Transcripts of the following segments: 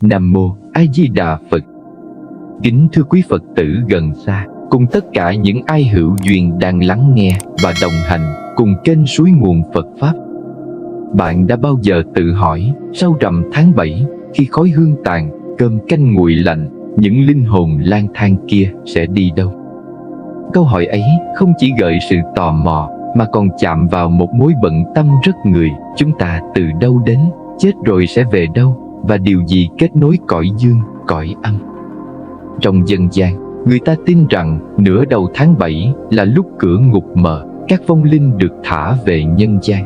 Nam Mô A Di Đà Phật. Kính thưa quý Phật tử gần xa, cùng tất cả những ai hữu duyên đang lắng nghe và đồng hành cùng kênh Suối Nguồn Phật Pháp. Bạn đã bao giờ tự hỏi, sau rằm tháng 7, khi khói hương tàn, cơm canh nguội lạnh, những linh hồn lang thang kia sẽ đi đâu? Câu hỏi ấy không chỉ gợi sự tò mò, mà còn chạm vào một mối bận tâm rất người. Chúng ta từ đâu đến, chết rồi sẽ về đâu, và điều gì kết nối cõi dương, cõi âm? Trong dân gian, người ta tin rằng nửa đầu tháng 7 là lúc cửa ngục mở, các vong linh được thả về nhân gian.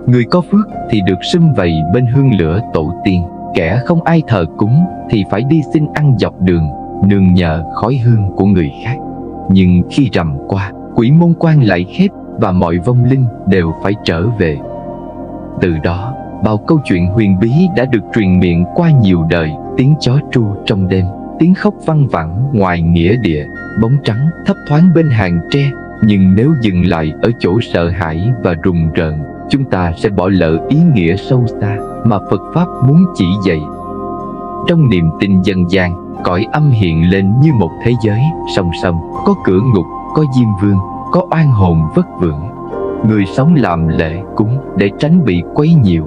Người có phước thì được sum vầy bên hương lửa tổ tiên, kẻ không ai thờ cúng thì phải đi xin ăn dọc đường, nương nhờ khói hương của người khác. Nhưng khi rằm qua, quỷ môn quan lại khép và mọi vong linh đều phải trở về. Từ đó, bao câu chuyện huyền bí đã được truyền miệng qua nhiều đời. Tiếng chó tru trong đêm, tiếng khóc văng vẳng ngoài nghĩa địa, bóng trắng thấp thoáng bên hàng tre. Nhưng nếu dừng lại ở chỗ sợ hãi và rùng rợn, chúng ta sẽ bỏ lỡ ý nghĩa sâu xa mà Phật Pháp muốn chỉ dạy. Trong niềm tin dân gian, cõi âm hiện lên như một thế giới song song, có cửa ngục, có diêm vương, có oan hồn vất vưởng. Người sống làm lễ cúng để tránh bị quấy nhiều.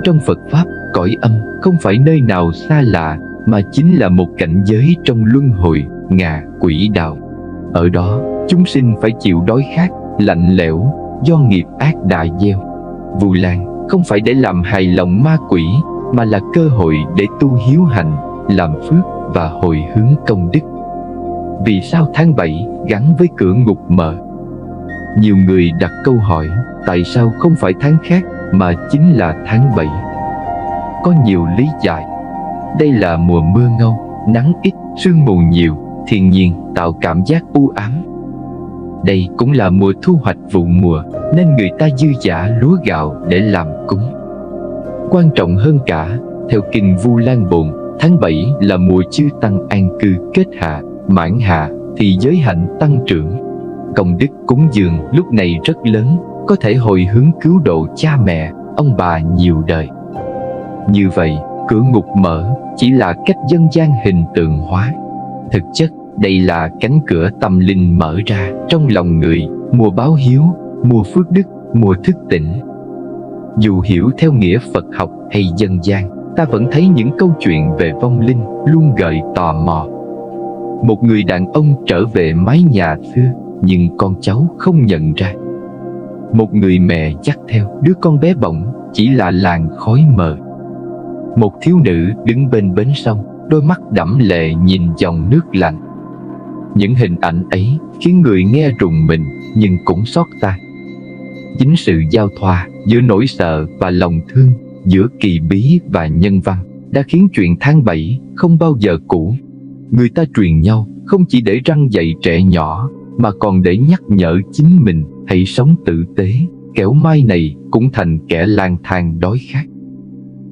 Trong Phật Pháp, cõi âm không phải nơi nào xa lạ, mà chính là một cảnh giới trong luân hồi, ngạ quỷ đạo. Ở đó, chúng sinh phải chịu đói khát, lạnh lẽo do nghiệp ác đã gieo. Vu Lan không phải để làm hài lòng ma quỷ, mà là cơ hội để tu hiếu hành, làm phước và hồi hướng công đức. Vì sao tháng 7 gắn với cửa ngục mở? Nhiều người đặt câu hỏi, tại sao không phải tháng khác mà chính là tháng 7? Có nhiều lý giải. Đây là mùa mưa ngâu, nắng ít, sương mù nhiều, thiên nhiên tạo cảm giác u ám. Đây cũng là mùa thu hoạch vụ mùa, nên người ta dư dả lúa gạo để làm cúng. Quan trọng hơn cả, theo kinh Vu Lan Bồn, tháng 7 là mùa chư tăng an cư kết hạ, mãn hạ thì giới hạnh tăng trưởng. Công đức cúng dường lúc này rất lớn, có thể hồi hướng cứu độ cha mẹ, ông bà nhiều đời. Như vậy, cửa ngục mở chỉ là cách dân gian hình tượng hóa. Thực chất, đây là cánh cửa tâm linh mở ra trong lòng người, mùa báo hiếu, mùa phước đức, mùa thức tỉnh. Dù hiểu theo nghĩa Phật học hay dân gian, ta vẫn thấy những câu chuyện về vong linh luôn gợi tò mò. Một người đàn ông trở về mái nhà xưa, nhưng con cháu không nhận ra. Một người mẹ dắt theo đứa con bé bỏng, chỉ là làn khói mờ. Một thiếu nữ đứng bên bến sông, đôi mắt đẫm lệ nhìn dòng nước lạnh. Những hình ảnh ấy khiến người nghe rùng mình, nhưng cũng xót xa. Chính sự giao thoa giữa nỗi sợ và lòng thương, giữa kỳ bí và nhân văn, đã khiến chuyện tháng 7 không bao giờ cũ. Người ta truyền nhau không chỉ để răn dạy trẻ nhỏ, mà còn để nhắc nhở chính mình hãy sống tử tế, kẻo mai này cũng thành kẻ lang thang đói khát.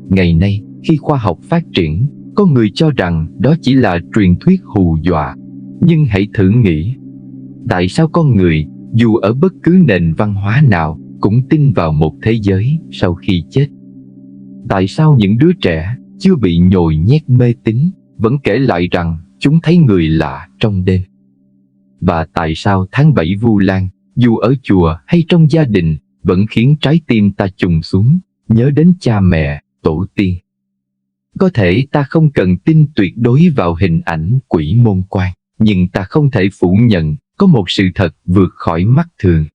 Ngày nay, khi khoa học phát triển, có người cho rằng đó chỉ là truyền thuyết hù dọa. Nhưng hãy thử nghĩ, tại sao con người, dù ở bất cứ nền văn hóa nào, cũng tin vào một thế giới sau khi chết? Tại sao những đứa trẻ chưa bị nhồi nhét mê tín vẫn kể lại rằng chúng thấy người lạ trong đêm? Và tại sao tháng 7 Vu Lan, dù ở chùa hay trong gia đình, vẫn khiến trái tim ta trùng xuống, nhớ đến cha mẹ, tổ tiên? Có thể ta không cần tin tuyệt đối vào hình ảnh quỷ môn quan, nhưng ta không thể phủ nhận có một sự thật vượt khỏi mắt thường.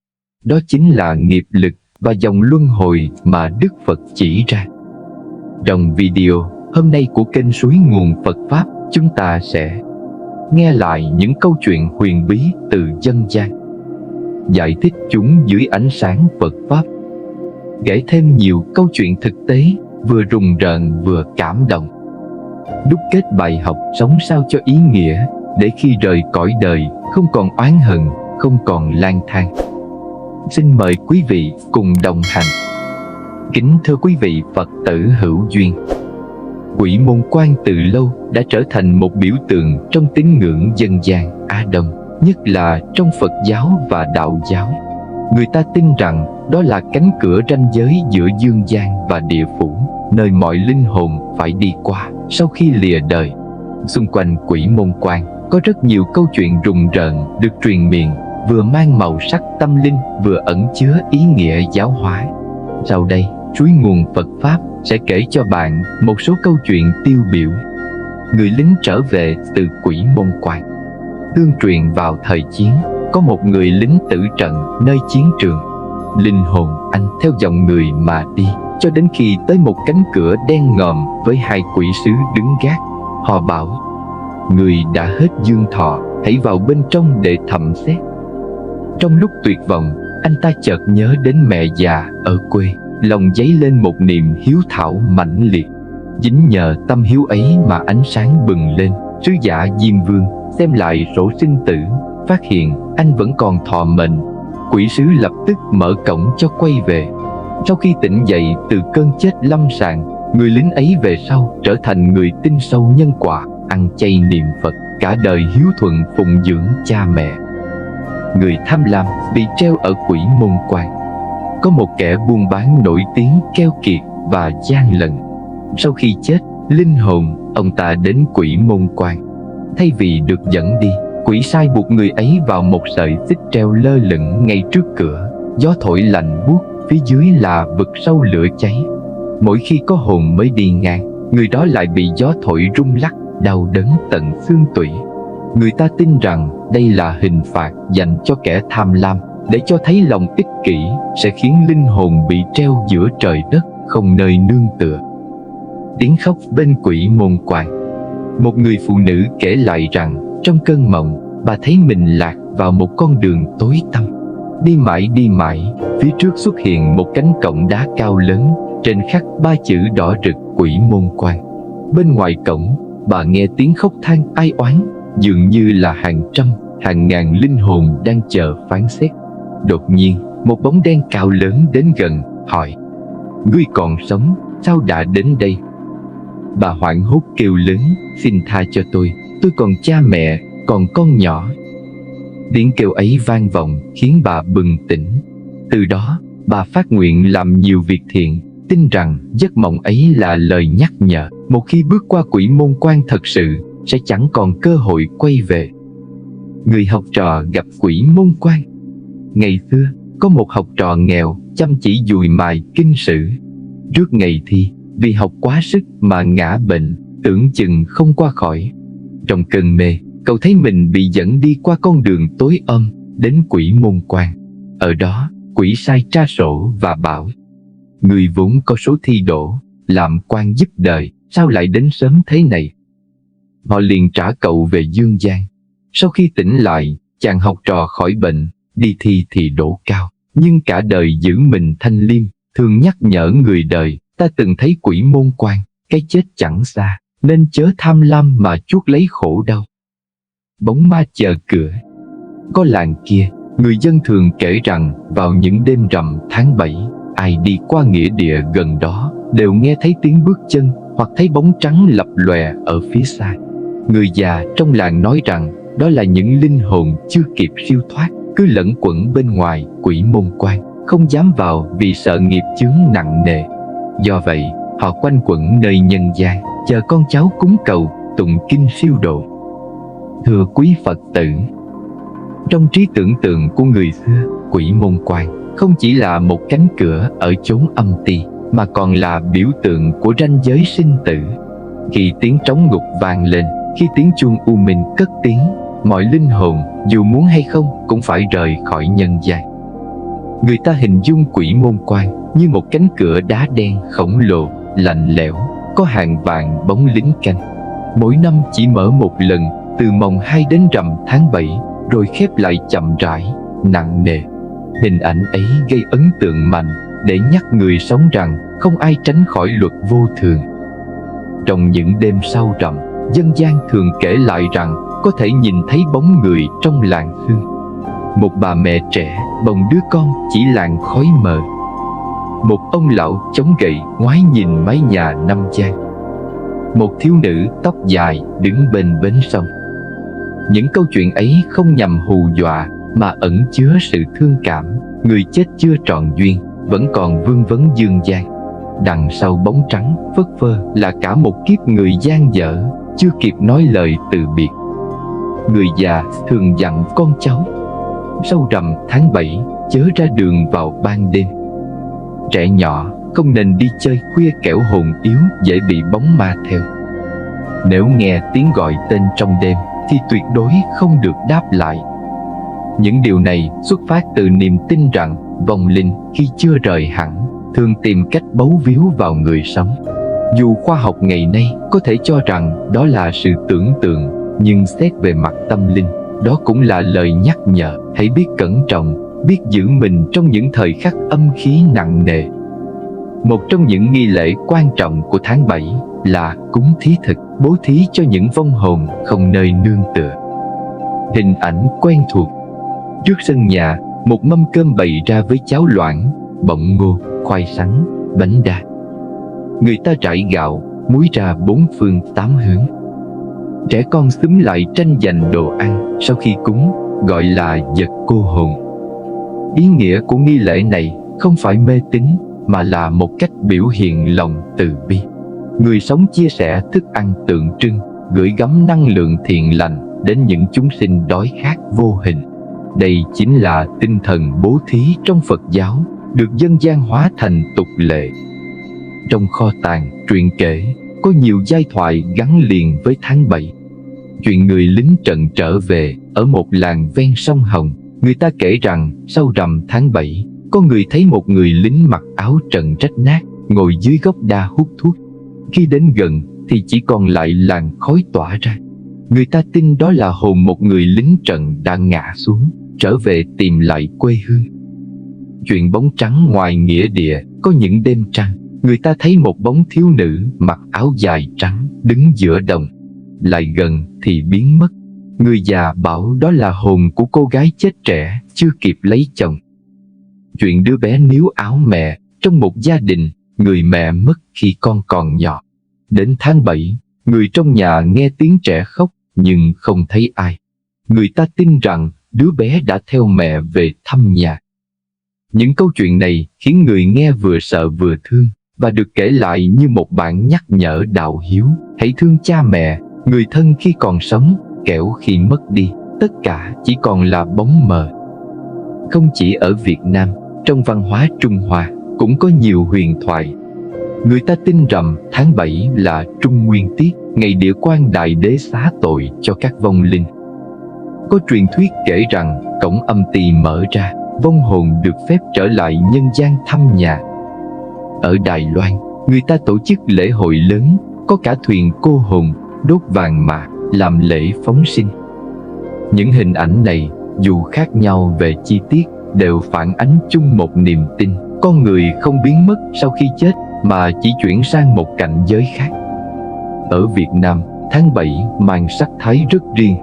Đó chính là nghiệp lực và dòng luân hồi mà Đức Phật chỉ ra. Trong video hôm nay của kênh Suối Nguồn Phật Pháp, chúng ta sẽ nghe lại những câu chuyện huyền bí từ dân gian, giải thích chúng dưới ánh sáng Phật Pháp, kể thêm nhiều câu chuyện thực tế, vừa rùng rợn vừa cảm động, đúc kết bài học sống sao cho ý nghĩa, để khi rời cõi đời không còn oán hận, không còn lang thang. Xin mời quý vị cùng đồng hành. Kính thưa quý vị Phật tử hữu duyên, quỷ môn quan từ lâu đã trở thành một biểu tượng trong tín ngưỡng dân gian Á Đông, nhất là trong Phật giáo và Đạo giáo. Người ta tin rằng đó là cánh cửa ranh giới giữa dương gian và địa phủ, nơi mọi linh hồn phải đi qua sau khi lìa đời. Xung quanh Quỷ Môn Quan có rất nhiều câu chuyện rùng rợn được truyền miệng, vừa mang màu sắc tâm linh vừa ẩn chứa ý nghĩa giáo hóa. Sau đây, suối nguồn Phật Pháp sẽ kể cho bạn một số câu chuyện tiêu biểu. Người lính trở về từ Quỷ Môn Quan. Tương truyền vào thời chiến, có một người lính tử trận nơi chiến trường. Linh hồn anh theo dòng người mà đi, cho đến khi tới một cánh cửa đen ngòm với hai quỷ sứ đứng gác. Họ bảo: người đã hết dương thọ, hãy vào bên trong để thẩm xét. Trong lúc tuyệt vọng, anh ta chợt nhớ đến mẹ già ở quê, lòng dấy lên một niềm hiếu thảo mãnh liệt. Chính nhờ tâm hiếu ấy mà ánh sáng bừng lên. Sứ giả Diêm Vương xem lại sổ sinh tử, phát hiện anh vẫn còn thọ mệnh. Quỷ sứ lập tức mở cổng cho quay về. Sau khi tỉnh dậy từ cơn chết lâm sàng, người lính ấy về sau trở thành người tin sâu nhân quả, ăn chay niệm Phật, cả đời hiếu thuận phụng dưỡng cha mẹ. Người tham lam bị treo ở Quỷ Môn Quan. Có một kẻ buôn bán nổi tiếng keo kiệt và gian lận. Sau khi chết, linh hồn ông ta đến Quỷ Môn Quan. Thay vì được dẫn đi, quỷ sai buộc người ấy vào một sợi xích treo lơ lửng ngay trước cửa. Gió thổi lạnh buốt, phía dưới là vực sâu lửa cháy. Mỗi khi có hồn mới đi ngang, người đó lại bị gió thổi rung lắc, đau đớn tận xương tủy. Người ta tin rằng đây là hình phạt dành cho kẻ tham lam, để cho thấy lòng ích kỷ sẽ khiến linh hồn bị treo giữa trời đất, không nơi nương tựa. Tiếng khóc bên Quỷ Môn Quan. Một người phụ nữ kể lại rằng trong cơn mộng, bà thấy mình lạc vào một con đường tối tăm. Đi mãi, phía trước xuất hiện một cánh cổng đá cao lớn, trên khắc 3 chữ đỏ rực Quỷ Môn Quan. Bên ngoài cổng, bà nghe tiếng khóc than ai oán, dường như là hàng trăm, hàng ngàn linh hồn đang chờ phán xét. Đột nhiên, một bóng đen cao lớn đến gần, hỏi: ngươi còn sống, sao đã đến đây? Bà hoảng hốt kêu lớn: xin tha cho tôi còn cha mẹ, còn con nhỏ. Tiếng kêu ấy vang vọng khiến bà bừng tỉnh. Từ đó, bà phát nguyện làm nhiều việc thiện, tin rằng giấc mộng ấy là lời nhắc nhở, một khi bước qua Quỷ Môn Quan thật sự, sẽ chẳng còn cơ hội quay về. Người học trò gặp Quỷ Môn Quan. Ngày xưa, có một học trò nghèo, chăm chỉ dùi mài kinh sử. Trước ngày thi, vì học quá sức mà ngã bệnh, tưởng chừng không qua khỏi. Trong cơn mê, cậu thấy mình bị dẫn đi qua con đường tối om, đến Quỷ Môn Quan. Ở đó, quỷ sai tra sổ và bảo: người vốn có số thi đỗ, làm quan giúp đời, sao lại đến sớm thế này? Họ liền trả cậu về dương gian. Sau khi tỉnh lại, chàng học trò khỏi bệnh, đi thi thì đỗ cao, nhưng cả đời giữ mình thanh liêm, thường nhắc nhở người đời: ta từng thấy Quỷ Môn Quan, cái chết chẳng xa, nên chớ tham lam mà chuốc lấy khổ đau. Bóng ma chờ cửa. Có làng kia, người dân thường kể rằng vào những đêm rằm tháng 7, ai đi qua nghĩa địa gần đó đều nghe thấy tiếng bước chân hoặc thấy bóng trắng lập lòe ở phía xa. Người già trong làng nói rằng đó là những linh hồn chưa kịp siêu thoát, cứ lẩn quẩn bên ngoài Quỷ Môn Quan, không dám vào vì sợ nghiệp chướng nặng nề. Do vậy, họ quanh quẩn nơi nhân gian, chờ con cháu cúng cầu, tụng kinh siêu độ. Thưa quý Phật tử, trong trí tưởng tượng của người xưa, Quỷ Môn Quan không chỉ là một cánh cửa ở chốn âm ti, mà còn là biểu tượng của ranh giới sinh tử. Khi tiếng trống ngục vang lên, khi tiếng chuông u minh cất tiếng, mọi linh hồn dù muốn hay không cũng phải rời khỏi nhân gian. Người ta hình dung Quỷ Môn Quan như một cánh cửa đá đen khổng lồ, lạnh lẽo, có hàng vạn bóng lính canh. Mỗi năm chỉ mở một lần, từ mồng 2 đến rằm tháng 7, rồi khép lại chậm rãi, nặng nề. Hình ảnh ấy gây ấn tượng mạnh để nhắc người sống rằng không ai tránh khỏi luật vô thường. Trong những đêm sau rằm, dân gian thường kể lại rằng có thể nhìn thấy bóng người trong làng sương. Một bà mẹ trẻ bồng đứa con chỉ làng khói mờ. Một ông lão chống gậy ngoái nhìn mái nhà năm gian. Một thiếu nữ tóc dài đứng bên bến sông. Những câu chuyện ấy không nhằm hù dọa mà ẩn chứa sự thương cảm. Người chết chưa trọn duyên vẫn còn vương vấn dương gian. đằng sau bóng trắng phất phơ là cả một kiếp người dang dở, chưa kịp nói lời từ biệt. Người già thường dặn con cháu: sâu rằm tháng 7 chớ ra đường vào ban đêm. Trẻ nhỏ không nên đi chơi khuya kẻo hồn yếu dễ bị bóng ma theo. Nếu nghe tiếng gọi tên trong đêm thì tuyệt đối không được đáp lại. Những điều này xuất phát từ niềm tin rằng vong linh khi chưa rời hẳn thường tìm cách bấu víu vào người sống. Dù khoa học ngày nay có thể cho rằng đó là sự tưởng tượng, nhưng xét về mặt tâm linh, đó cũng là lời nhắc nhở hãy biết cẩn trọng, biết giữ mình trong những thời khắc âm khí nặng nề. Một trong những nghi lễ quan trọng của tháng 7 là cúng thí thực, bố thí cho những vong hồn không nơi nương tựa. Hình ảnh quen thuộc: trước sân nhà, một mâm cơm bày ra với cháo loãng, bọng ngô, khoai sắn, bánh đa. Người ta trải gạo, muối ra bốn phương tám hướng. Trẻ con xúm lại tranh giành đồ ăn sau khi cúng, gọi là vật cô hồn. Ý nghĩa của nghi lễ này không phải mê tín, mà là một cách biểu hiện lòng từ bi. Người sống chia sẻ thức ăn tượng trưng, gửi gắm năng lượng thiện lành đến những chúng sinh đói khát vô hình. Đây chính là tinh thần bố thí trong Phật giáo, được dân gian hóa thành tục lệ. Trong kho tàng truyện kể có nhiều giai thoại gắn liền với tháng 7. Chuyện người lính trận trở về ở một làng ven sông Hồng. Người ta kể rằng sau rằm tháng 7, có người thấy một người lính mặc áo trần rách nát ngồi dưới gốc đa hút thuốc. Khi đến gần thì chỉ còn lại làn khói tỏa ra. Người ta tin đó là hồn một người lính trận đã ngã xuống, trở về tìm lại quê hương. Chuyện bóng trắng ngoài nghĩa địa, có những đêm trăng, người ta thấy một bóng thiếu nữ mặc áo dài trắng đứng giữa đồng. Lại gần thì biến mất. Người già bảo đó là hồn của cô gái chết trẻ chưa kịp lấy chồng. Chuyện đứa bé níu áo mẹ trong một gia đình, người mẹ mất khi con còn nhỏ. Đến tháng 7, người trong nhà nghe tiếng trẻ khóc nhưng không thấy ai. Người ta tin rằng đứa bé đã theo mẹ về thăm nhà. Những câu chuyện này khiến người nghe vừa sợ vừa thương, và được kể lại như một bản nhắc nhở đạo hiếu. Hãy thương cha mẹ, người thân khi còn sống, kẻo khi mất đi, tất cả chỉ còn là bóng mờ. Không chỉ ở Việt Nam, trong văn hóa Trung Hoa cũng có nhiều huyền thoại. Người ta tin rằm tháng 7 là Trung Nguyên Tiết, ngày địa quan đại đế xá tội cho các vong linh. Có truyền thuyết kể rằng cổng âm ty mở ra, vong hồn được phép trở lại nhân gian thăm nhà. Ở Đài Loan, người ta tổ chức lễ hội lớn, có cả thuyền cô hồn, đốt vàng mã, làm lễ phóng sinh. Những hình ảnh này, dù khác nhau về chi tiết, đều phản ánh chung một niềm tin con người không biến mất sau khi chết, mà chỉ chuyển sang một cảnh giới khác. Ở Việt Nam, tháng 7 mang sắc thái rất riêng.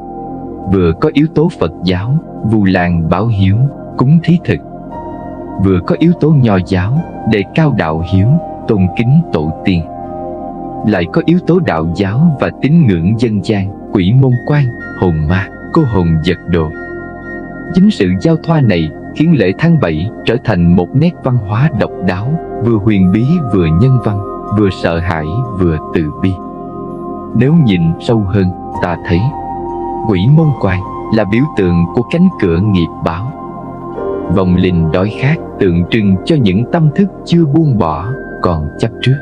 Vừa có yếu tố Phật giáo, Vu Lan báo hiếu, cúng thí thực. Vừa có yếu tố Nho giáo, đề cao đạo hiếu, tôn kính tổ tiên. Lại có yếu tố đạo giáo và tín ngưỡng dân gian, quỷ môn quan, hồn ma, cô hồn vật đồ. Chính sự giao thoa này khiến lễ tháng 7 trở thành một nét văn hóa độc đáo, vừa huyền bí vừa nhân văn, vừa sợ hãi vừa từ bi. Nếu nhìn sâu hơn, ta thấy quỷ môn quan là biểu tượng của cánh cửa nghiệp báo. Vong linh đói khát tượng trưng cho những tâm thức chưa buông bỏ, còn chấp trước.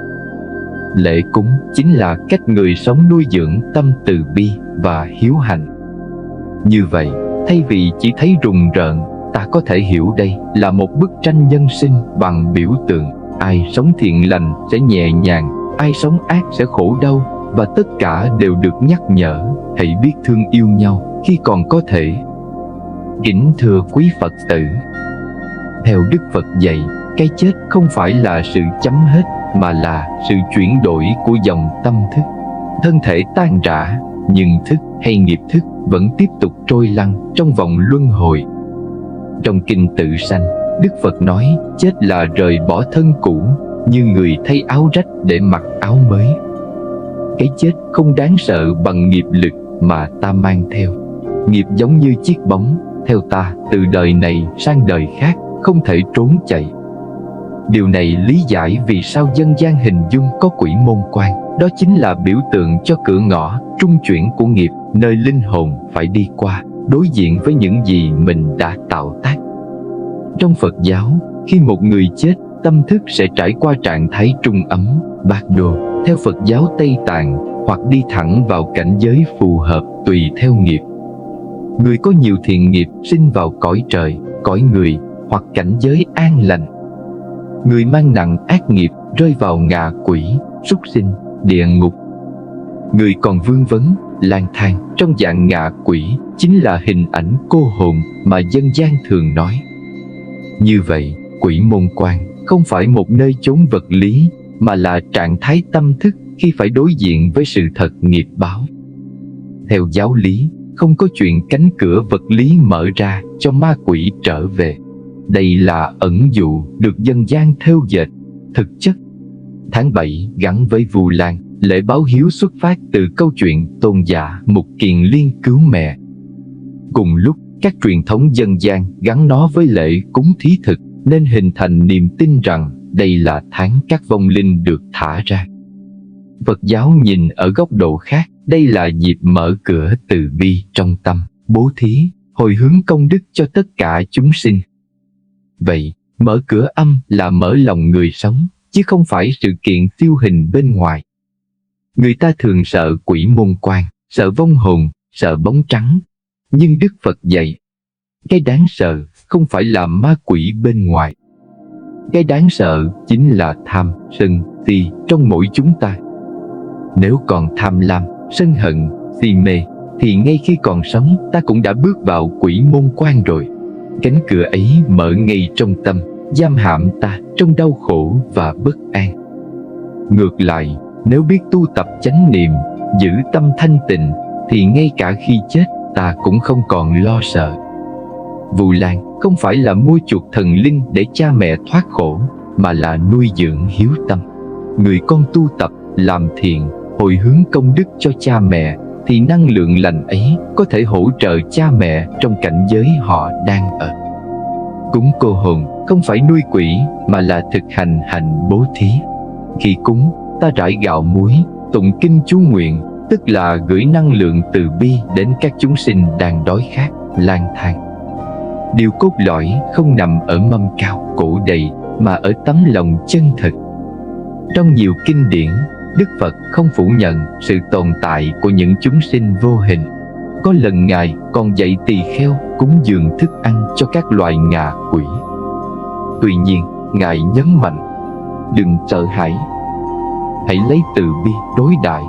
Lễ cúng chính là cách người sống nuôi dưỡng tâm từ bi và hiếu hạnh. Như vậy, thay vì chỉ thấy rùng rợn, ta có thể hiểu đây là một bức tranh nhân sinh bằng biểu tượng. Ai sống thiện lành sẽ nhẹ nhàng, ai sống ác sẽ khổ đau, và tất cả đều được nhắc nhở hãy biết thương yêu nhau khi còn có thể. Kính thưa quý Phật tử, theo Đức Phật dạy, cái chết không phải là sự chấm hết, mà là sự chuyển đổi của dòng tâm thức. Thân thể tan rã, nhưng thức hay nghiệp thức vẫn tiếp tục trôi lăn trong vòng luân hồi. Trong Kinh Tự Sanh, Đức Phật nói chết là rời bỏ thân cũ, như người thay áo rách để mặc áo mới. Cái chết không đáng sợ bằng nghiệp lực mà ta mang theo. Nghiệp giống như chiếc bóng, theo ta từ đời này sang đời khác, không thể trốn chạy. Điều này lý giải vì sao dân gian hình dung có quỷ môn quan. Đó chính là biểu tượng cho cửa ngõ trung chuyển của nghiệp, nơi linh hồn phải đi qua, đối diện với những gì mình đã tạo tác. Trong Phật giáo, khi một người chết, tâm thức sẽ trải qua trạng thái trung ấm, bát đô, theo Phật giáo Tây Tạng, hoặc đi thẳng vào cảnh giới phù hợp tùy theo nghiệp. Người có nhiều thiện nghiệp sinh vào cõi trời, cõi người, hoặc cảnh giới an lành. Người mang nặng ác nghiệp rơi vào ngạ quỷ, súc sinh, địa ngục. Người còn vương vấn, lang thang trong dạng ngạ quỷ chính là hình ảnh cô hồn mà dân gian thường nói. Như vậy, quỷ môn quan không phải một nơi chốn vật lý, mà là trạng thái tâm thức khi phải đối diện với sự thật nghiệp báo. Theo giáo lý, không có chuyện cánh cửa vật lý mở ra cho ma quỷ trở về. Đây là ẩn dụ được dân gian thêu dệt. Thực chất, tháng 7 gắn với Vu Lan, lễ báo hiếu xuất phát từ câu chuyện tôn giả Mục Kiền Liên cứu mẹ. Cùng lúc, các truyền thống dân gian gắn nó với lễ cúng thí thực, nên hình thành niềm tin rằng đây là tháng các vong linh được thả ra. Phật giáo nhìn ở góc độ khác, đây là dịp mở cửa từ bi trong tâm, bố thí, hồi hướng công đức cho tất cả chúng sinh. Vậy, mở cửa âm là mở lòng người sống, chứ không phải sự kiện siêu hình bên ngoài. Người ta thường sợ quỷ môn quan, sợ vong hồn, sợ bóng trắng. Nhưng Đức Phật dạy, cái đáng sợ không phải là ma quỷ bên ngoài. Cái đáng sợ chính là tham, sân, si trong mỗi chúng ta. Nếu còn tham lam, sân hận, si mê, thì ngay khi còn sống ta cũng đã bước vào quỷ môn quan rồi. Cánh cửa ấy mở ngay trong tâm, giam hãm ta trong đau khổ và bất an. Ngược lại, nếu biết tu tập chánh niệm, giữ tâm thanh tịnh, thì ngay cả khi chết ta cũng không còn lo sợ. Vu Lan không phải là mua chuộc thần linh để cha mẹ thoát khổ, mà là nuôi dưỡng hiếu tâm. Người con tu tập, làm thiện, hồi hướng công đức cho cha mẹ, thì năng lượng lành ấy có thể hỗ trợ cha mẹ trong cảnh giới họ đang ở. Cúng cô hồn không phải nuôi quỷ, mà là thực hành hạnh bố thí. Khi cúng, ta rải gạo muối, tụng kinh chú nguyện, tức là gửi năng lượng từ bi đến các chúng sinh đang đói khát, lang thang. Điều cốt lõi không nằm ở mâm cao, cổ đầy, mà ở tấm lòng chân thực. Trong nhiều kinh điển, Đức Phật không phủ nhận sự tồn tại của những chúng sinh vô hình. Có lần Ngài còn dạy tỳ kheo cúng dường thức ăn cho các loài ngạ quỷ. Tuy nhiên, Ngài nhấn mạnh, đừng sợ hãi, hãy lấy từ bi đối đãi.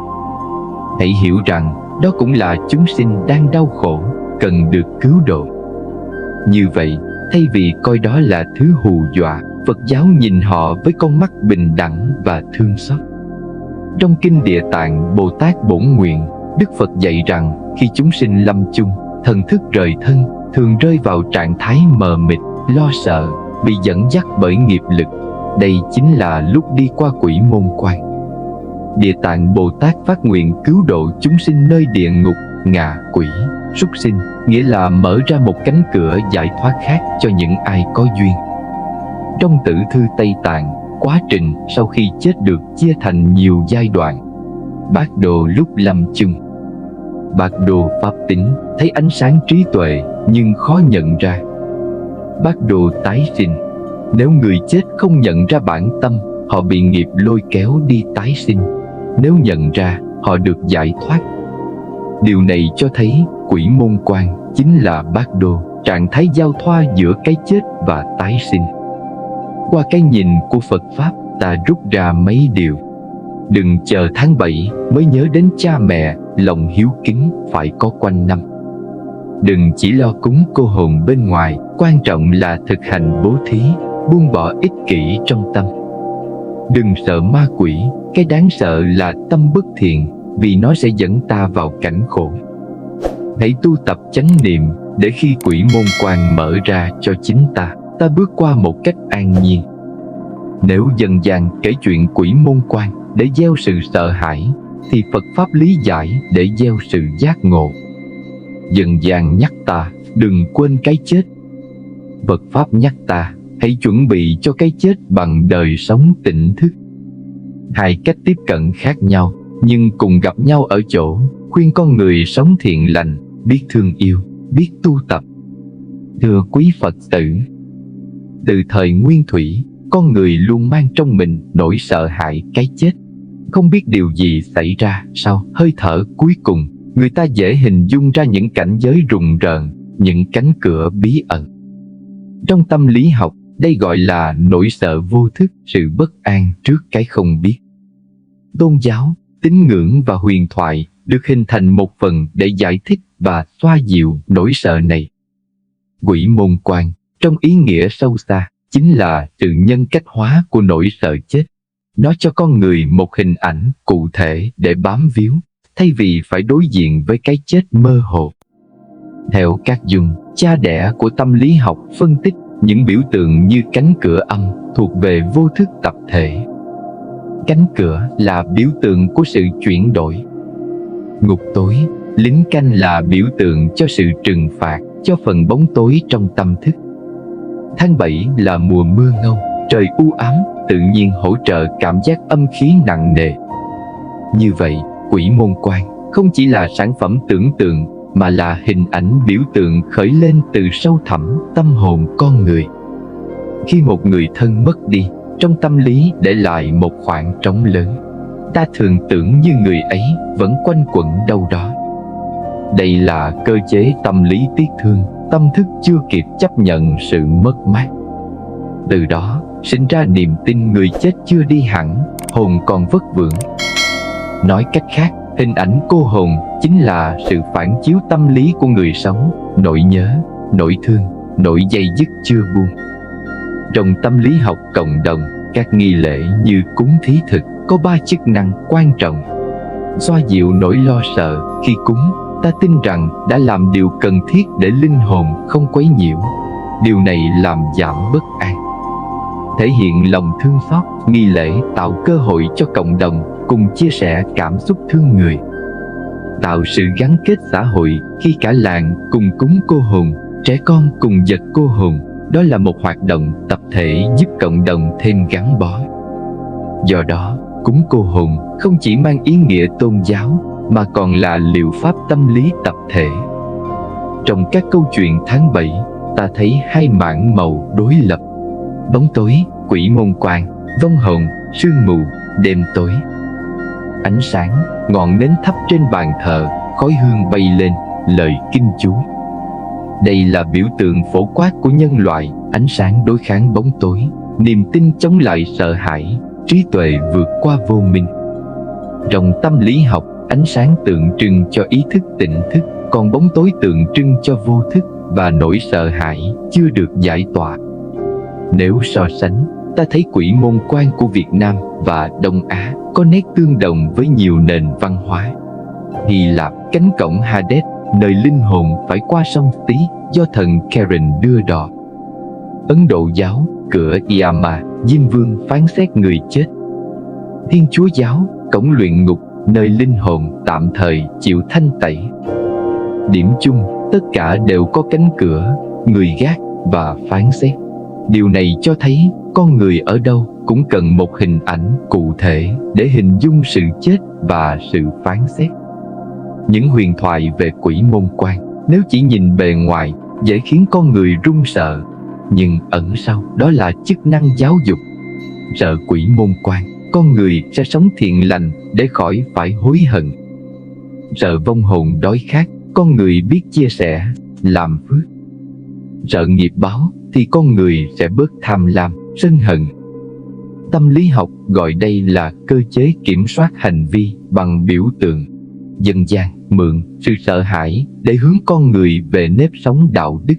Hãy hiểu rằng đó cũng là chúng sinh đang đau khổ, cần được cứu độ. Như vậy, thay vì coi đó là thứ hù dọa, Phật giáo nhìn họ với con mắt bình đẳng và thương xót. Trong Kinh Địa Tạng Bồ Tát Bổn Nguyện, Đức Phật dạy rằng khi chúng sinh lâm chung, thần thức rời thân, thường rơi vào trạng thái mờ mịt, lo sợ, bị dẫn dắt bởi nghiệp lực. Đây chính là lúc đi qua quỷ môn quan. Địa Tạng Bồ Tát phát nguyện cứu độ chúng sinh nơi địa ngục, ngạ quỷ, súc sinh, nghĩa là mở ra một cánh cửa giải thoát khác cho những ai có duyên. Trong Tử Thư Tây Tạng, quá trình sau khi chết được chia thành nhiều giai đoạn. Bát Đồ lúc lâm chung. Bát Đồ pháp tính, thấy ánh sáng trí tuệ nhưng khó nhận ra. Bát Đồ tái sinh. Nếu người chết không nhận ra bản tâm, họ bị nghiệp lôi kéo đi tái sinh. Nếu nhận ra, họ được giải thoát. Điều này cho thấy quỷ môn quan chính là Bát Đô, trạng thái giao thoa giữa cái chết và tái sinh. Qua cái nhìn của Phật Pháp, ta rút ra mấy điều. Đừng chờ tháng 7 mới nhớ đến cha mẹ, lòng hiếu kính phải có quanh năm. Đừng chỉ lo cúng cô hồn bên ngoài, quan trọng là thực hành bố thí, buông bỏ ích kỷ trong tâm. Đừng sợ ma quỷ, cái đáng sợ là tâm bất thiện, vì nó sẽ dẫn ta vào cảnh khổ. Hãy tu tập chánh niệm, để khi quỷ môn quan mở ra cho chính ta bước qua một cách an nhiên. Nếu dân gian kể chuyện quỷ môn quan để gieo sự sợ hãi, thì Phật Pháp lý giải để gieo sự giác ngộ. Dân gian nhắc ta đừng quên cái chết, Phật Pháp nhắc ta Hãy chuẩn bị cho cái chết bằng đời sống tỉnh thức. Hai cách tiếp cận khác nhau, nhưng cùng gặp nhau ở chỗ khuyên con người sống thiện lành, biết thương yêu, biết tu tập. Thưa quý Phật tử, từ thời nguyên thủy, con người luôn mang trong mình nỗi sợ hãi cái chết. Không biết điều gì xảy ra sau hơi thở cuối cùng, người ta dễ hình dung ra những cảnh giới rùng rợn, những cánh cửa bí ẩn. Trong tâm lý học, đây gọi là nỗi sợ vô thức, sự bất an trước cái không biết. Tôn giáo, tín ngưỡng và huyền thoại được hình thành một phần để giải thích và xoa dịu nỗi sợ này. Quỷ môn quan, trong ý nghĩa sâu xa, chính là sự nhân cách hóa của nỗi sợ chết. Nó cho con người một hình ảnh cụ thể để bám víu, thay vì phải đối diện với cái chết mơ hồ. Theo các Jung, cha đẻ của tâm lý học, phân tích những biểu tượng như cánh cửa âm thuộc về vô thức tập thể. Cánh cửa là biểu tượng của sự chuyển đổi. Ngục tối, lính canh là biểu tượng cho sự trừng phạt, cho phần bóng tối trong tâm thức. Tháng 7 là mùa mưa ngâu, trời u ám, tự nhiên hỗ trợ cảm giác âm khí nặng nề. Như vậy, quỷ môn quan không chỉ là sản phẩm tưởng tượng, mà là hình ảnh biểu tượng khởi lên từ sâu thẳm tâm hồn con người. Khi một người thân mất đi, trong tâm lý để lại một khoảng trống lớn, ta thường tưởng như người ấy vẫn quanh quẩn đâu đó. Đây là cơ chế tâm lý tiếc thương, tâm thức chưa kịp chấp nhận sự mất mát. Từ đó sinh ra niềm tin người chết chưa đi hẳn, hồn còn vất vưởng. Nói cách khác, hình ảnh cô hồn chính là sự phản chiếu tâm lý của người sống, nỗi nhớ, nỗi thương, nỗi dây dứt chưa buông. Trong tâm lý học cộng đồng, các nghi lễ như cúng thí thực có 3 chức năng quan trọng. Xoa dịu nỗi lo sợ. Khi cúng, ta tin rằng đã làm điều cần thiết để linh hồn không quấy nhiễu. Điều này làm giảm bất an. Thể hiện lòng thương xót, nghi lễ tạo cơ hội cho cộng đồng cùng chia sẻ cảm xúc thương người. Tạo sự gắn kết xã hội khi cả làng cùng cúng cô hồn, trẻ con cùng giật cô hồn. Đó là một hoạt động tập thể giúp cộng đồng thêm gắn bó. Do đó, cúng cô hồn không chỉ mang ý nghĩa tôn giáo, mà còn là liệu pháp tâm lý tập thể. Trong các câu chuyện tháng 7, ta thấy hai mảng màu đối lập: bóng tối, quỷ môn quan; vong hồn, sương mù, đêm tối. Ánh sáng, ngọn nến thắp trên bàn thờ, khói hương bay lên, lời kinh chú. Đây là biểu tượng phổ quát của nhân loại: ánh sáng đối kháng bóng tối, niềm tin chống lại sợ hãi, trí tuệ vượt qua vô minh. Trong tâm lý học, ánh sáng tượng trưng cho ý thức tỉnh thức, còn bóng tối tượng trưng cho vô thức và nỗi sợ hãi chưa được giải tỏa. Nếu so sánh, ta thấy quỷ môn quan của Việt Nam và Đông Á có nét tương đồng với nhiều nền văn hóa. Hy Lạp, cánh cổng Hades, nơi linh hồn phải qua sông Tí do thần Karen đưa đò. Ấn Độ giáo, cửa Yama, Diêm Vương phán xét người chết. Thiên Chúa giáo, cổng luyện ngục, nơi linh hồn tạm thời chịu thanh tẩy. Điểm chung, tất cả đều có cánh cửa, người gác và phán xét. Điều này cho thấy con người ở đâu cũng cần một hình ảnh cụ thể để hình dung sự chết và sự phán xét. Những huyền thoại về quỷ môn quan, nếu chỉ nhìn bề ngoài, dễ khiến con người run sợ, nhưng ẩn sau đó là chức năng giáo dục. Sợ quỷ môn quan, con người sẽ sống thiện lành để khỏi phải hối hận. Sợ vong hồn đói khát, con người biết chia sẻ, làm phước. Sợ nghiệp báo thì con người sẽ bớt tham lam, sân hận. Tâm lý học gọi đây là cơ chế kiểm soát hành vi bằng biểu tượng. Dân gian mượn sự sợ hãi để hướng con người về nếp sống đạo đức.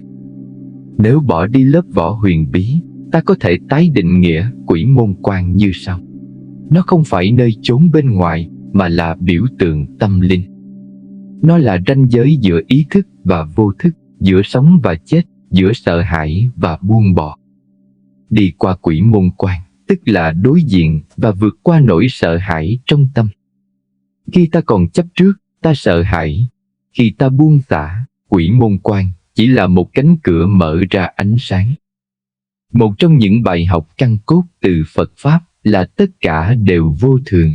Nếu bỏ đi lớp vỏ huyền bí, ta có thể tái định nghĩa quỷ môn quan như sau: nó không phải nơi chốn bên ngoài, mà là biểu tượng tâm linh. Nó là ranh giới giữa ý thức và vô thức, giữa sống và chết, giữa sợ hãi và buông bỏ. Đi qua quỷ môn quan, tức là đối diện và vượt qua nỗi sợ hãi trong tâm. Khi ta còn chấp trước, ta sợ hãi. Khi ta buông xả, quỷ môn quan chỉ là một cánh cửa mở ra ánh sáng. Một trong những bài học căn cốt từ Phật Pháp là tất cả đều vô thường.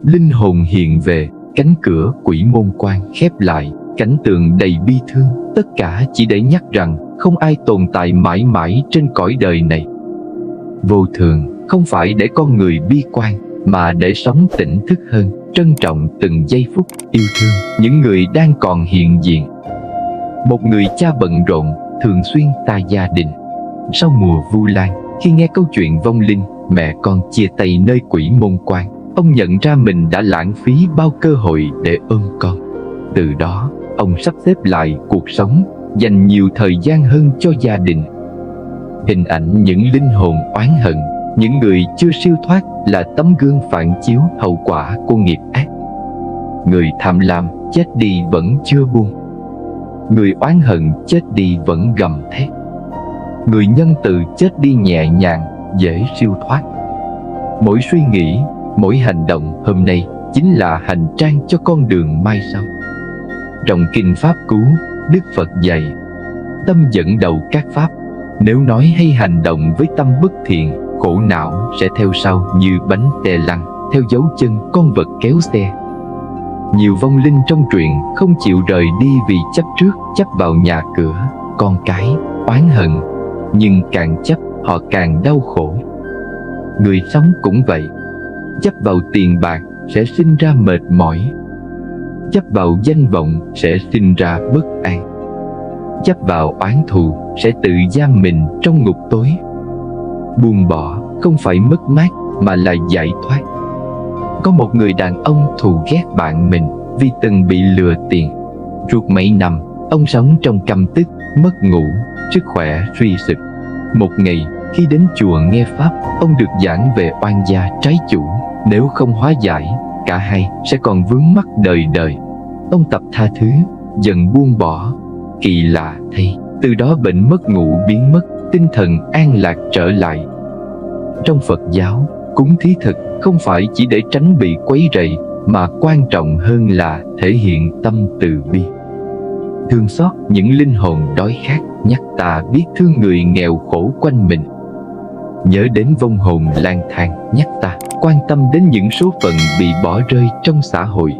Linh hồn hiện về, cánh cửa quỷ môn quan khép lại, cảnh tượng đầy bi thương, tất cả chỉ để nhắc rằng không ai tồn tại mãi mãi trên cõi đời này. Vô thường không phải để con người bi quan, mà để sống tỉnh thức hơn, trân trọng từng giây phút, yêu thương những người đang còn hiện diện. Một người cha bận rộn, thường xuyên xa gia đình. Sau mùa Vu Lan, khi nghe câu chuyện vong linh mẹ con chia tay nơi quỷ môn quan, ông nhận ra mình đã lãng phí bao cơ hội để ôm con. Từ đó, ông sắp xếp lại cuộc sống, dành nhiều thời gian hơn cho gia đình. Hình ảnh những linh hồn oán hận, những người chưa siêu thoát là tấm gương phản chiếu hậu quả của nghiệp ác. Người tham lam chết đi vẫn chưa buông, người oán hận chết đi vẫn gầm thét, người nhân từ chết đi nhẹ nhàng, dễ siêu thoát. Mỗi suy nghĩ, mỗi hành động hôm nay chính là hành trang cho con đường mai sau. Trong kinh Pháp Cú, Đức Phật dạy: tâm dẫn đầu các pháp, nếu nói hay hành động với tâm bất thiện, khổ não sẽ theo sau như bánh xe lăn, theo dấu chân con vật kéo xe. Nhiều vong linh trong truyện không chịu rời đi vì chấp trước, chấp vào nhà cửa, con cái, oán hận. Nhưng càng chấp, họ càng đau khổ. Người sống cũng vậy. Chấp vào tiền bạc sẽ sinh ra mệt mỏi. Chấp vào danh vọng sẽ sinh ra bất an. Chấp vào oán thù sẽ tự giam mình trong ngục tối. Buông bỏ không phải mất mát mà là giải thoát. Có một người đàn ông thù ghét bạn mình vì từng bị lừa tiền. Suốt mấy năm, ông sống trong căm tức, mất ngủ, sức khỏe suy sụp. Một ngày, khi đến chùa nghe Pháp, ông được giảng về oan gia trái chủ. Nếu không hóa giải, cả hai sẽ còn vướng mắc đời đời. Ông tập tha thứ, dần buông bỏ. Kỳ lạ thay, từ đó bệnh mất ngủ biến mất, tinh thần an lạc trở lại. Trong Phật giáo, cúng thí thực không phải chỉ để tránh bị quấy rầy, mà quan trọng hơn là thể hiện tâm từ bi. Thương xót những linh hồn đói khát, nhắc ta biết thương người nghèo khổ quanh mình. Nhớ đến vong hồn lang thang, nhắc ta quan tâm đến những số phận bị bỏ rơi trong xã hội.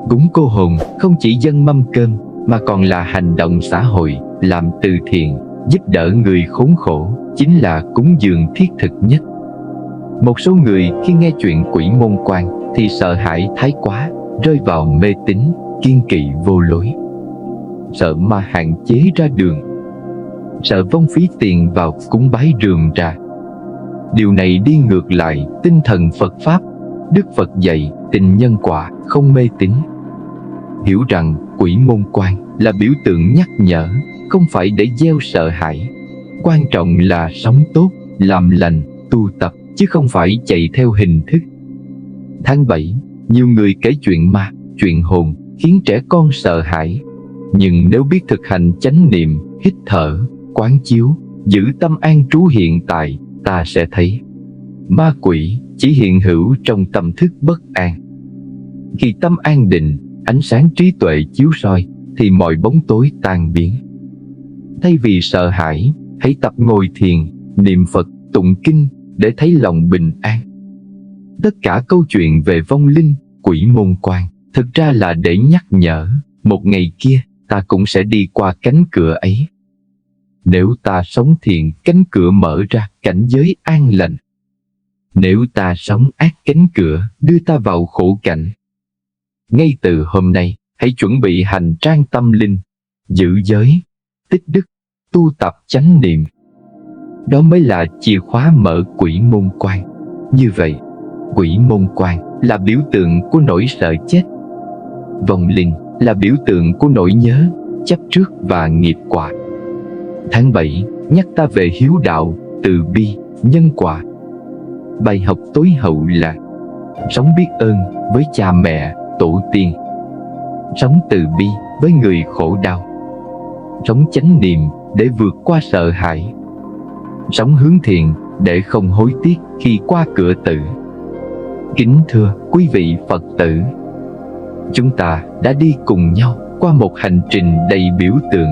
Cúng cô hồn không chỉ dâng mâm cơm, mà còn là hành động xã hội, làm từ thiện, giúp đỡ người khốn khổ, chính là cúng dường thiết thực nhất. Một số người khi nghe chuyện quỷ môn quan thì sợ hãi thái quá, rơi vào mê tín, kiêng kỵ vô lối. Sợ ma hạn chế ra đường, sợ vong phí tiền vào cúng bái rườm rà. Điều này đi ngược lại tinh thần Phật Pháp. Đức Phật dạy tình nhân quả, không mê tín. Hiểu rằng quỷ môn quan là biểu tượng nhắc nhở, không phải để gieo sợ hãi. Quan trọng là sống tốt, làm lành, tu tập, chứ không phải chạy theo hình thức. Tháng 7, nhiều người kể chuyện ma, chuyện hồn, khiến trẻ con sợ hãi. Nhưng nếu biết thực hành chánh niệm, hít thở, quán chiếu, giữ tâm an trú hiện tại, ta sẽ thấy ma quỷ chỉ hiện hữu trong tâm thức bất an. Khi tâm an định, ánh sáng trí tuệ chiếu soi, thì mọi bóng tối tan biến. Thay vì sợ hãi, hãy tập ngồi thiền, niệm Phật, tụng kinh để thấy lòng bình an. Tất cả câu chuyện về vong linh, quỷ môn quan thực ra là để nhắc nhở, một ngày kia ta cũng sẽ đi qua cánh cửa ấy. Nếu ta sống thiện, cánh cửa mở ra cảnh giới an lành. Nếu ta sống ác, cánh cửa đưa ta vào khổ cảnh. Ngay từ hôm nay, hãy chuẩn bị hành trang tâm linh, giữ giới, tích đức, tu tập chánh niệm. Đó mới là chìa khóa mở quỷ môn quan. Như vậy, quỷ môn quan là biểu tượng của nỗi sợ chết. Vong linh là biểu tượng của nỗi nhớ, chấp trước và nghiệp quả. Tháng 7 nhắc ta về hiếu đạo, từ bi, nhân quả. Bài học tối hậu là sống biết ơn với cha mẹ, tổ tiên. Sống từ bi với người khổ đau. Sống chánh niệm để vượt qua sợ hãi. Sống hướng thiện để không hối tiếc khi qua cửa tử. Kính thưa quý vị Phật tử, chúng ta đã đi cùng nhau qua một hành trình đầy biểu tượng.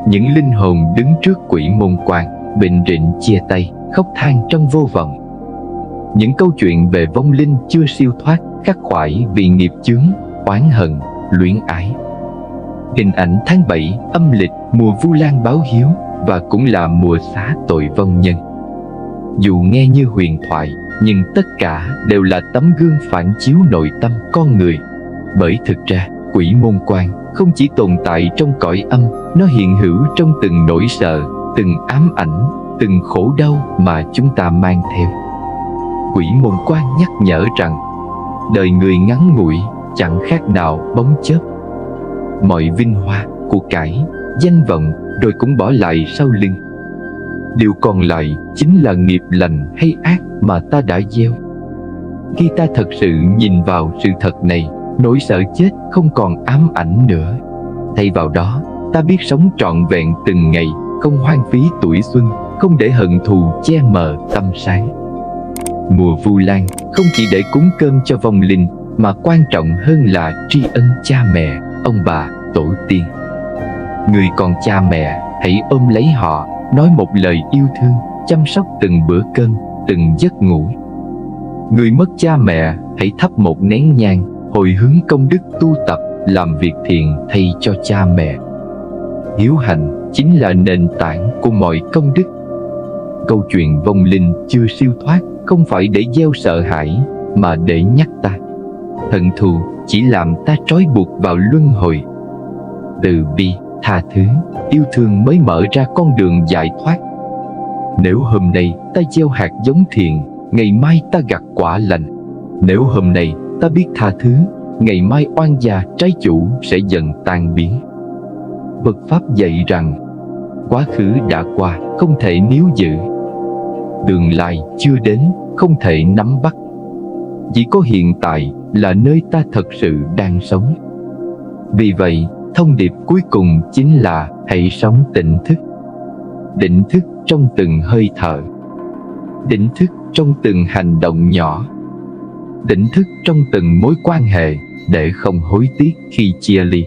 Những linh hồn đứng trước quỷ môn quan bệnh rịnh chia tay, khóc than trong vô vọng. Những câu chuyện về vong linh chưa siêu thoát, khắc khoải vì nghiệp chướng, oán hận, luyến ái. Hình ảnh tháng 7 âm lịch, mùa Vu Lan báo hiếu, và cũng là mùa xá tội vong nhân. Dù nghe như huyền thoại, nhưng tất cả đều là tấm gương phản chiếu nội tâm con người. Bởi thực ra, quỷ môn quan không chỉ tồn tại trong cõi âm, nó hiện hữu trong từng nỗi sợ, từng ám ảnh, từng khổ đau mà chúng ta mang theo. Quỷ môn quan nhắc nhở rằng, đời người ngắn ngủi, chẳng khác nào bóng chớp. Mọi vinh hoa, của cải, danh vọng rồi cũng bỏ lại sau lưng. Điều còn lại chính là nghiệp lành hay ác mà ta đã gieo. Khi ta thật sự nhìn vào sự thật này, nỗi sợ chết không còn ám ảnh nữa. Thay vào đó, ta biết sống trọn vẹn từng ngày, không hoang phí tuổi xuân, không để hận thù che mờ tâm sáng. Mùa Vu Lan không chỉ để cúng cơm cho vong linh, mà quan trọng hơn là tri ân cha mẹ, ông bà, tổ tiên. Người còn cha mẹ, hãy ôm lấy họ, nói một lời yêu thương, chăm sóc từng bữa cơm, từng giấc ngủ. Người mất cha mẹ, hãy thắp một nén nhang, hồi hướng công đức tu tập, làm việc thiện thay cho cha mẹ. Hiếu hạnh chính là nền tảng của mọi công đức. Câu chuyện vong linh chưa siêu thoát không phải để gieo sợ hãi, mà để nhắc ta. Hận thù chỉ làm ta trói buộc vào luân hồi. Từ bi, tha thứ, yêu thương mới mở ra con đường giải thoát. Nếu hôm nay ta gieo hạt giống thiện, ngày mai ta gặt quả lành. Nếu hôm nay ta biết tha thứ, ngày mai oan gia trái chủ sẽ dần tan biến. Phật Pháp dạy rằng, quá khứ đã qua, không thể níu giữ. Tương lai chưa đến, không thể nắm bắt. Chỉ có hiện tại là nơi ta thật sự đang sống. Vì vậy, thông điệp cuối cùng chính là hãy sống tỉnh thức. Tỉnh thức trong từng hơi thở. Tỉnh thức trong từng hành động nhỏ. Tỉnh thức trong từng mối quan hệ, để không hối tiếc khi chia ly.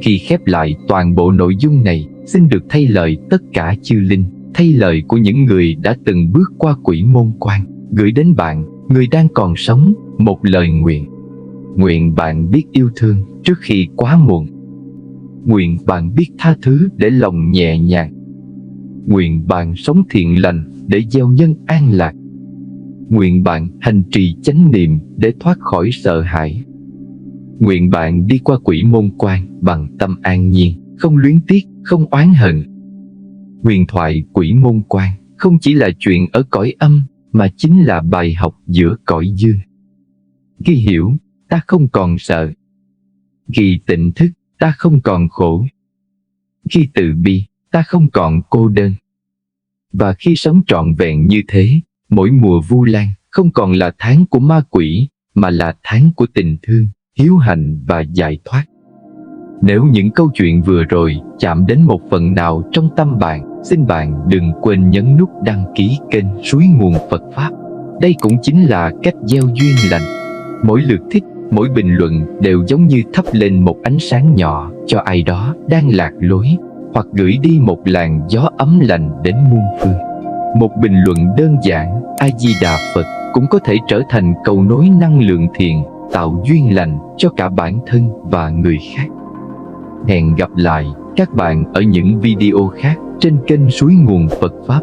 Khi khép lại toàn bộ nội dung này, xin được thay lời tất cả chư linh, thay lời của những người đã từng bước qua quỷ môn quan, gửi đến bạn, người đang còn sống, một lời nguyện. Nguyện bạn biết yêu thương trước khi quá muộn. Nguyện bạn biết tha thứ để lòng nhẹ nhàng. Nguyện bạn sống thiện lành để gieo nhân an lạc. Nguyện bạn hành trì chánh niệm để thoát khỏi sợ hãi. Nguyện bạn đi qua quỷ môn quan bằng tâm an nhiên, không luyến tiếc, không oán hận. Huyền thoại quỷ môn quan không chỉ là chuyện ở cõi âm, mà chính là bài học giữa cõi dương. Khi hiểu, ta không còn sợ. Khi tỉnh thức, ta không còn khổ. Khi từ bi, ta không còn cô đơn. Và khi sống trọn vẹn như thế, mỗi mùa Vu Lan không còn là tháng của ma quỷ, mà là tháng của tình thương, hiếu hạnh và giải thoát. Nếu những câu chuyện vừa rồi chạm đến một phần nào trong tâm bạn, xin bạn đừng quên nhấn nút đăng ký kênh Suối Nguồn Phật Pháp. Đây cũng chính là cách gieo duyên lành. Mỗi lượt thích, mỗi bình luận đều giống như thắp lên một ánh sáng nhỏ cho ai đó đang lạc lối, hoặc gửi đi một làn gió ấm lành đến muôn phương. Một bình luận đơn giản A Di Đà Phật cũng có thể trở thành cầu nối năng lượng thiện, tạo duyên lành cho cả bản thân và người khác. Hẹn gặp lại các bạn ở những video khác trên kênh Suối Nguồn Phật Pháp.